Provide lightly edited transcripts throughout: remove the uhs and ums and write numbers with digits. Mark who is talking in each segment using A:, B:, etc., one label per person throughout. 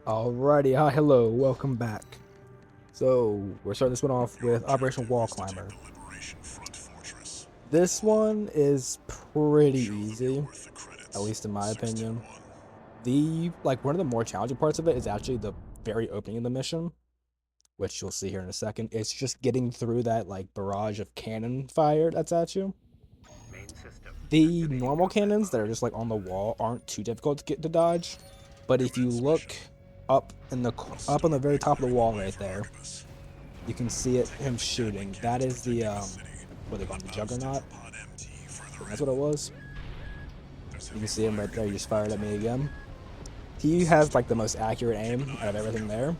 A: Alrighty, hi, hello, welcome back. So, we're starting this one off with Operation WallClimber. This one is pretty easy, at least in my opinion. One of the more challenging parts of it is actually the very opening of the mission, which you'll see here in a second. It's just getting through that, barrage of cannon fire that's at you. The normal cannons that are just, on the wall aren't too difficult to get to dodge, but if you look up up on the very top of the wall right there, you can see him shooting. That is the what they call him, the Juggernaut. That's what it was. You can see him right there. He just fired at me again. He has like the most accurate aim out of everything there.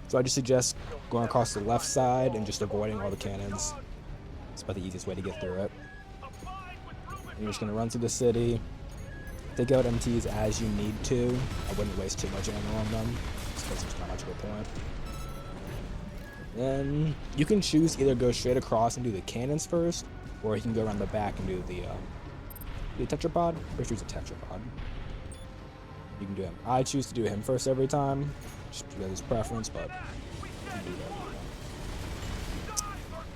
A: So I just suggest going across the left side and just avoiding all the cannons. It's about the easiest way to get through it. And you're just gonna run through the city. Take out MTs as you need to. I wouldn't waste too much ammo on them, just because there's not much of a point. Then you can choose either go straight across and do the cannons first, or you can go around the back and do the tetrapod. Or choose a tetrapod. You can do him. I choose to do him first every time, just because it's preference, but you can do that.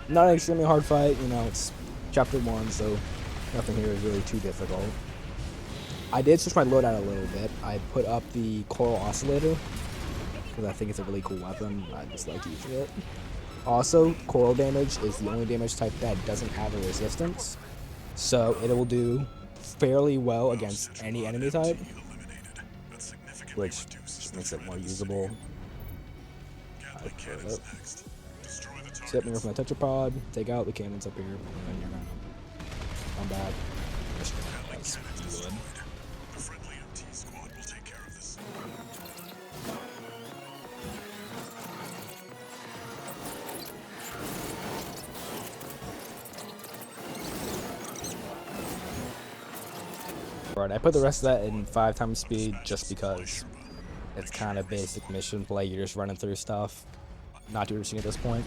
A: Not an extremely hard fight, it's chapter 1, so nothing here is really too difficult. I did switch my loadout a little bit. I put up the coral oscillator, because I think it's a really cool weapon. I just like using it. Also, coral damage is the only damage type that doesn't have a resistance, so it will do fairly well against any enemy type, which just makes it more usable. I put it up. Step me from the tetrapod, take out the cannons up here, and then you're gonna come back. That's good. Alright, I put the rest of that in 5 times speed just because it's kind of basic mission play. You're just running through stuff, not too interesting at this point.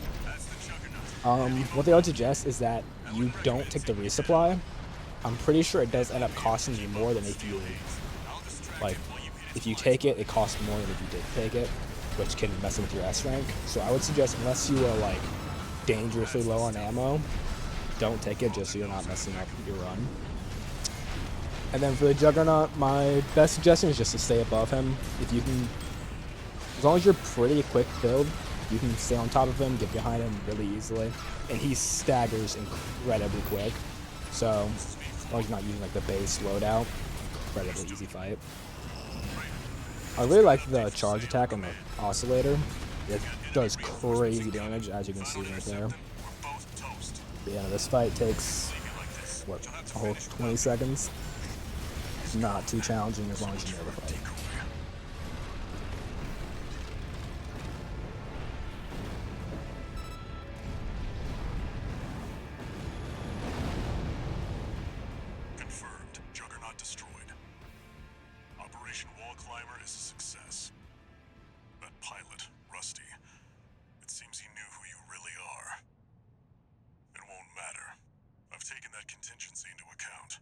A: What they would suggest is that you don't take the resupply. I'm pretty sure it does end up costing you more than if you take it, it costs more than if you did take it, which can mess with your S rank. So I would suggest, unless you are dangerously low on ammo, don't take it, just so you're not messing up your run. And then for the Juggernaut, my best suggestion is just to stay above him. If you can, as long as you're pretty quick build, you can stay on top of him, get behind him really easily. And he staggers incredibly quick. So, as long as you're not using the base loadout, incredibly easy fight. I really like the charge attack on the oscillator. It does crazy damage, as you can see right there. The end of this fight takes, what, a whole 20 seconds? Not too challenging as long as you know the fight.
B: Confirmed. Juggernaut destroyed. Operation WallClimber is a success. That pilot, Rusty, it seems he knew who you really are. It won't matter. I've taken that contingency into account.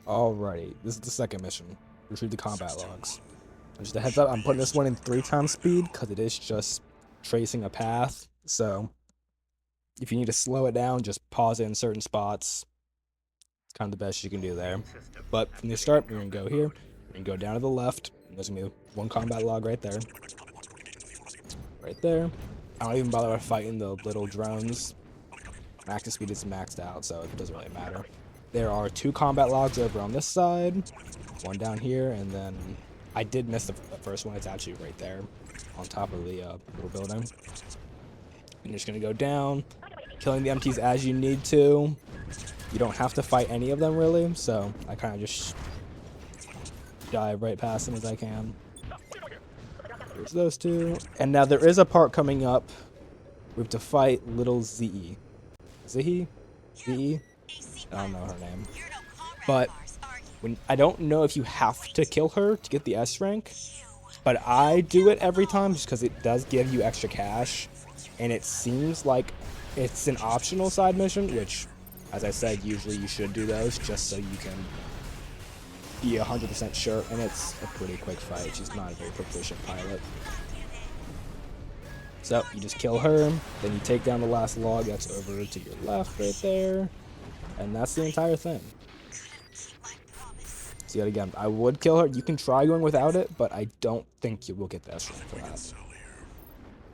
A: Alrighty, this is the second mission. Retrieve the combat logs. And just a heads up, I'm putting this one in 3 times speed because it is just tracing a path. So if you need to slow it down, just pause it in certain spots. It's kind of the best you can do there. But from the start, we're going to go here. We're going to go down to the left. And there's going to be 1 combat log right there. Right there. I don't even bother fighting the little drones. Active speed is maxed out, so it doesn't really matter. There are 2 combat logs over on this side, 1 down here, and then I did miss the first one. It's actually right there on top of the little building. You're just going to go down, killing the MTs as you need to. You don't have to fight any of them, really, so I kind of just dive right past them as I can. There's those 2. And now there is a part coming up. We have to fight little ZE. Zihi? ZE? I don't know her name. But I don't know if you have to kill her to get the S rank. But I do it every time just because it does give you extra cash, and it seems like it's an optional side mission, which, as I said, usually you should do those just so you can be 100% sure, and it's a pretty quick fight. She's not a very proficient pilot. So you just kill her, then you take down the last log that's over to your left right there, and that's the entire thing. So yet again, I would kill her. You can try going without it, but I don't think you will get the S rank for that.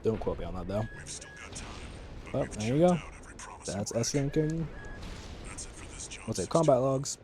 A: Don't quote me on that though. Well, there you go. That's S ranking. What's it? Combat logs.